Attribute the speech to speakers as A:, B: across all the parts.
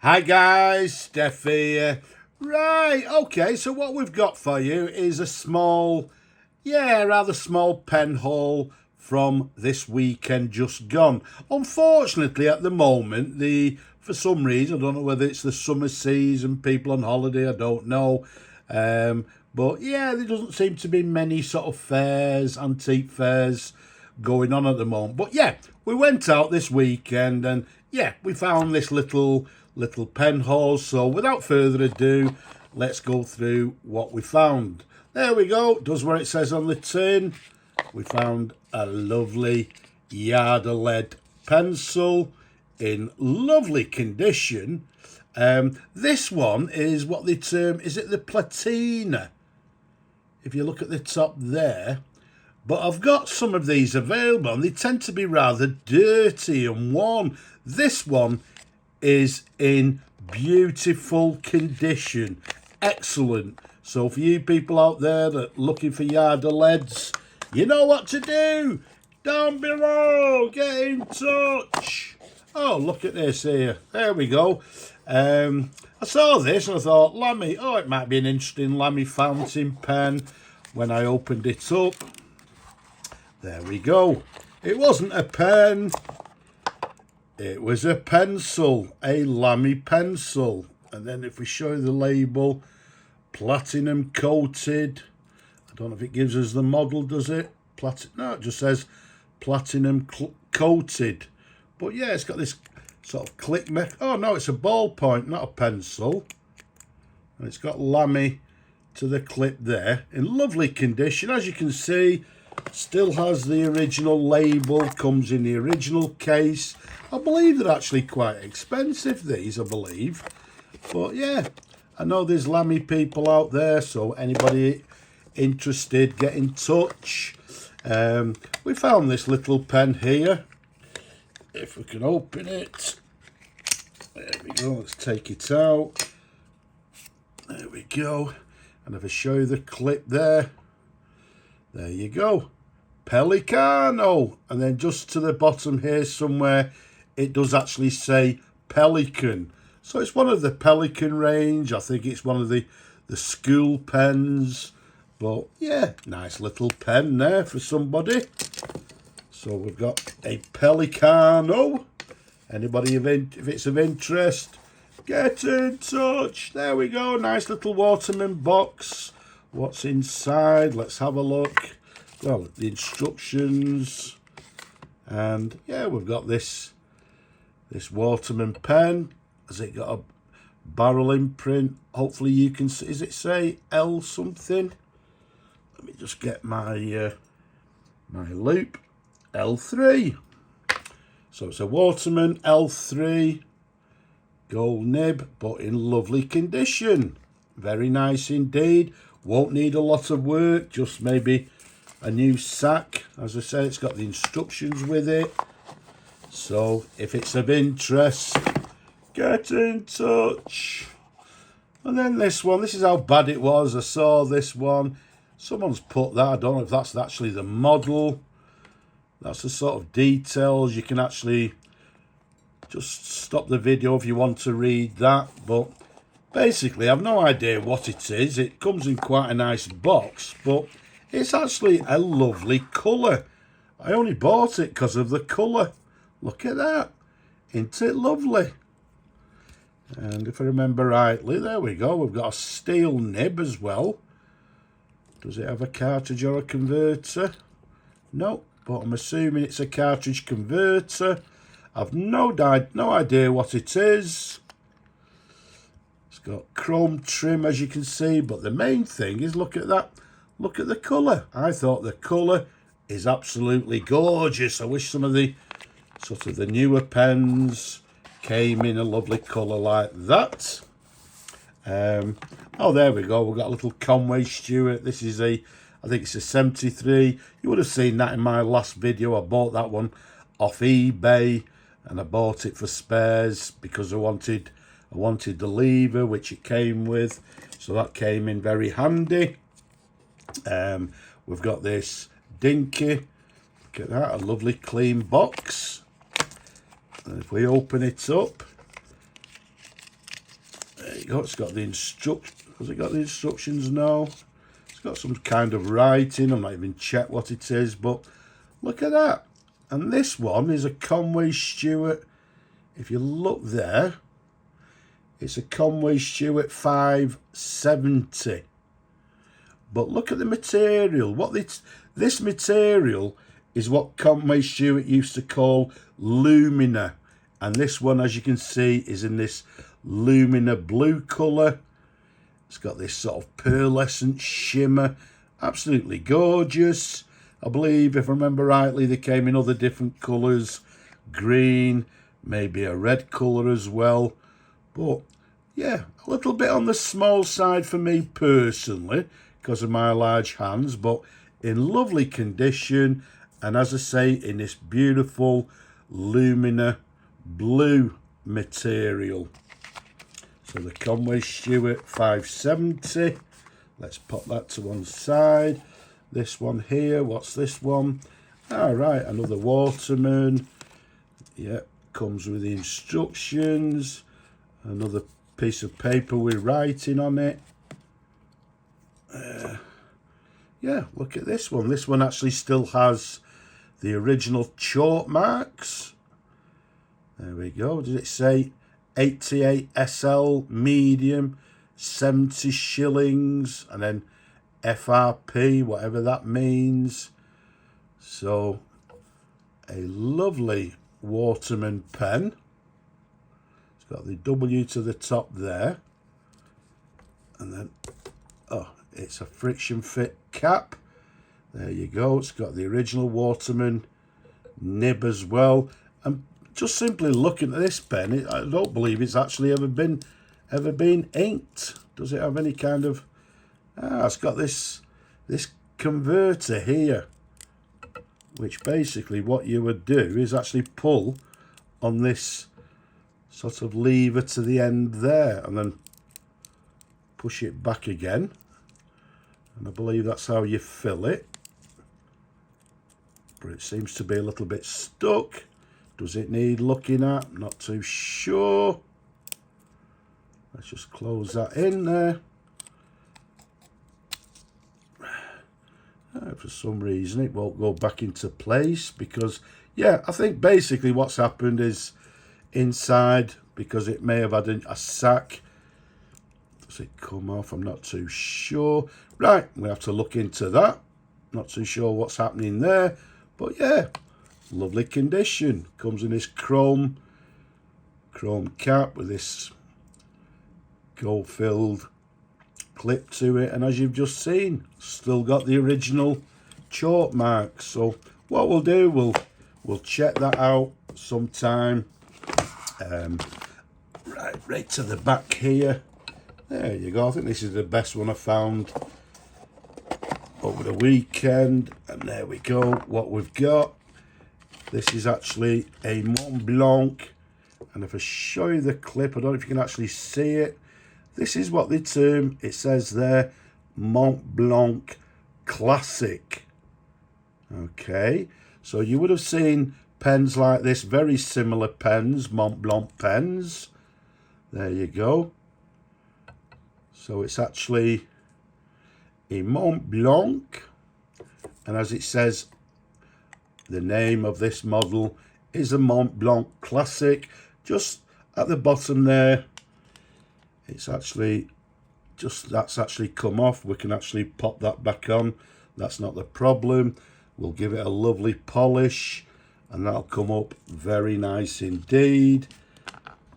A: Hi guys, Steph here. Right, okay, so what we've got for you is a small, rather small pen haul from this weekend just gone. Unfortunately, at the moment, for some reason, I don't know whether it's the summer season, people on holiday, I don't know. But yeah, there doesn't seem to be many sort of fairs, antique fairs going on at the moment. But yeah, we went out this weekend and yeah, we found this little pen haul. So without further ado, let's go through what we found. There we go, does what it says on the tin. We found a lovely Yada lead pencil in lovely condition. This one is what they term, is it the platina? If you look at the top there. But I've got some of these available and they tend to be rather dirty and worn. This one is in beautiful condition. Excellent. So for you people out there that are looking for Yada leads, you know what to do. Down below, get in touch. Oh, look at this here. There we go. I saw this and I thought, Lamy, oh, it might be an interesting Lamy fountain pen. When I opened it up, there we go. It wasn't a pen. It was a pencil, a Lamy pencil. And then if we show you the label, platinum coated. I don't know if it gives us the model, does it? No, it just says platinum coated. But yeah, it's got this sort of click oh no, it's a ballpoint, not a pencil. And it's got Lamy to the clip there in lovely condition. As you can see, still has the original label, comes in the original case. I believe they're actually quite expensive, these, I believe. But yeah, I know there's Lamy people out there, so anybody interested, get in touch. We found this little pen here. If we can open it. There we go, let's take it out. There we go. And if I show you the clip there, there you go. Pelican. Oh, and then just to the bottom here somewhere, it does actually say Pelican. So it's one of the Pelican range. I think it's one of the school pens. But yeah, nice little pen there for somebody. So we've got a Pelican. Oh, anybody if it's of interest, get in touch. There we go, nice little Waterman box. What's inside? Let's have a look. Well, the instructions. And yeah, we've got this Waterman pen. Has it got a barrel imprint? Hopefully you can see. Does it say L something? Let me just get my my loop. L3. So it's a Waterman L3 gold nib, but in lovely condition. Very nice indeed. Won't need a lot of work, just maybe a new sack. As I said, it's got the instructions with it. So if it's of interest, get in touch. And then this one, this is how bad it was. I saw this one. Someone's put that. I don't know if that's actually the model. That's the sort of details. You can actually just stop the video if you want to read that. But basically, I've no idea what it is. It comes in quite a nice box, but it's actually a lovely colour. I only bought it because of the colour. Look at that. Isn't it lovely? And if I remember rightly, there we go. We've got a steel nib as well. Does it have a cartridge or a converter? No, but I'm assuming it's a cartridge converter. I've no idea what it is. It's got chrome trim, as you can see, but the main thing is, look at that. Look at the colour. I thought the colour is absolutely gorgeous. I wish some of the sort of the newer pens came in a lovely colour like that. Oh, there we go. We've got a little Conway Stewart. This is I think it's a 73. You would have seen that in my last video. I bought that one off eBay and I bought it for spares because I wanted the lever, which it came with. So that came in very handy. We've got this Dinky. Look at that, a lovely clean box. And if we open it up, you go. It's got the has it got the instructions? No. It's got some kind of writing. I'm not even checked what it is, but look at that. And this one is a Conway Stewart. If you look there, it's a Conway Stewart 570. But look at the material. This material is what Conway Stewart used to call Lumina. And this one, as you can see, is in this Lumina blue colour. It's got this sort of pearlescent shimmer. Absolutely gorgeous. I believe, if I remember rightly, they came in other different colours. Green, maybe a red colour as well. But, yeah, a little bit on the small side for me personally, because of my large hands, but in lovely condition, and as I say, in this beautiful Lumina blue material. So the Conway Stewart 570, let's pop that to one side. This one here, what's this one? All right, another Waterman. Yeah, comes with the instructions, another piece of paper with writing on it. Yeah, look at this one. This one actually still has the original chalk marks. There we go. Did it say 88 SL medium, 70 shillings, and then FRP, whatever that means. So, a lovely Waterman pen. It's got the W to the top there. And then, oh, it's a friction fit cap. There you go. It's got the original Waterman nib as well. And just simply looking at this pen, I don't believe it's actually ever been inked. Does it have any kind of... it's got this converter here, which basically what you would do is actually pull on this sort of lever to the end there, and then push it back again. And I believe that's how you fill it. But it seems to be a little bit stuck. Does it need looking at? Not too sure. Let's just close that in there. For some reason it won't go back into place because, yeah, I think basically what's happened is inside, because it may have had a sack. Does it come off? I'm not too sure. Right, we have to look into that. Not too sure what's happening there. But yeah, lovely condition. Comes in this chrome cap with this gold-filled clip to it. And as you've just seen, still got the original chalk marks. So what we'll do, we'll check that out sometime. Right to the back here. There you go. I think this is the best one I found over the weekend. And there we go, what we've got. This is actually a Montblanc. And if I show you the clip, I don't know if you can actually see it. This is what they term, it says there, Montblanc Classic. Okay, so you would have seen pens like this, very similar pens, Montblanc pens. There you go. So it's actually a Montblanc, and as it says, the name of this model is a Montblanc Classic. Just at the bottom there, it's actually that's actually come off. We can actually pop that back on. That's not the problem. We'll give it a lovely polish and that'll come up very nice indeed.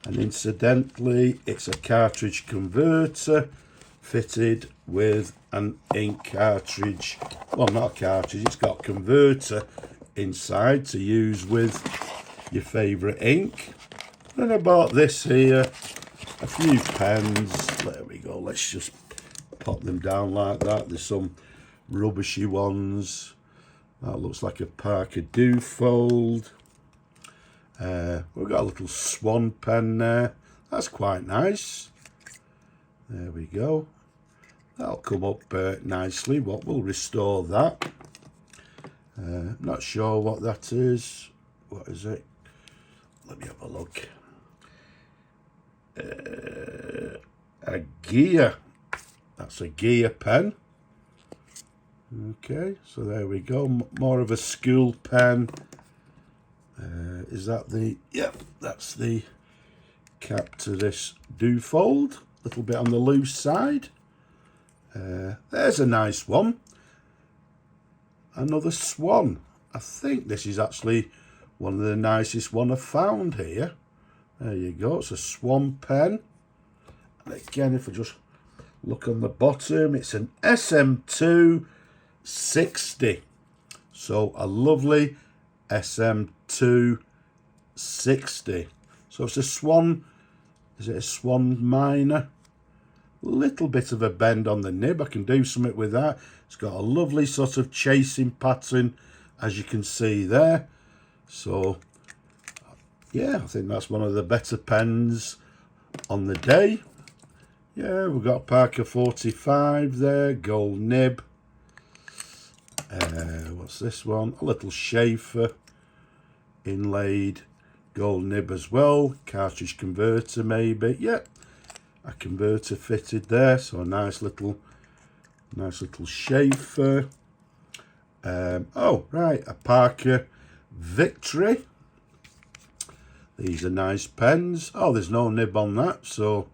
A: And incidentally, it's a cartridge converter fitted with an ink cartridge. Well, not a cartridge, it's got a converter inside to use with your favourite ink. Then I bought this here, a few pens. There we go, let's just pop them down like that. There's some rubbishy ones. That looks like a Parker Dufold. We've got a little swan pen there. That's quite nice. There we go. That'll come up nicely. What will restore that? Not sure what that is. What is it? Let me have a look. gear. That's a gear pen. Okay, so there we go. More of a school pen. Is that the... Yep, that's the cap to this do-fold. A little bit on the loose side. There's a nice one. Another swan. I think this is actually one of the nicest one I've found here. There you go. It's a swan pen. And again, if I just look on the bottom, it's an SM2 60. So a lovely SM2 60. So it's a swan. Is it a swan minor? Little bit of a bend on the nib. I can do something with that. It's got a lovely sort of chasing pattern, as you can see there. So yeah, I think that's one of the better pens on the day. Yeah, we've got Parker 45 there, gold nib. What's this one? A little Schaefer inlaid gold nib as well. Cartridge converter maybe. Yeah, a converter fitted there. So a nice little Schaefer. Oh, right, a Parker Victory. These are nice pens. Oh, there's no nib on that, so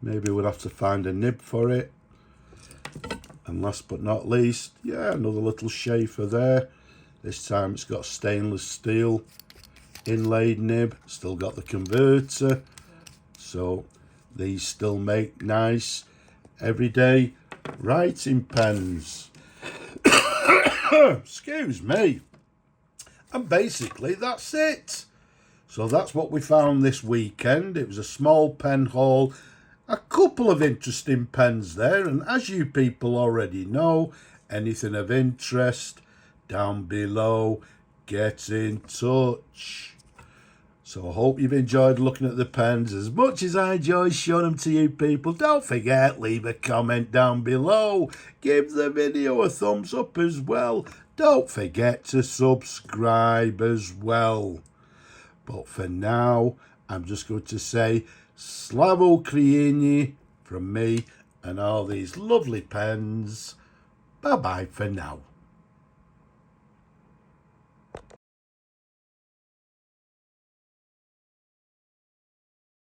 A: maybe we'll have to find a nib for it. And last but not least, yeah, another little Schaefer there. This time it's got stainless steel inlaid nib. Still got the converter. So these still make nice everyday writing pens. Excuse me. And basically that's it. So that's what we found this weekend. It was a small pen haul. A couple of interesting pens there, and as you people already know, anything of interest down below, get in touch. So I hope you've enjoyed looking at the pens as much as I enjoy showing them to you people. Don't forget, leave a comment down below. Give the video a thumbs up as well. Don't forget to subscribe as well. But for now, I'm just going to say Slava Ukraini from me and all these lovely pens. Bye-bye for now.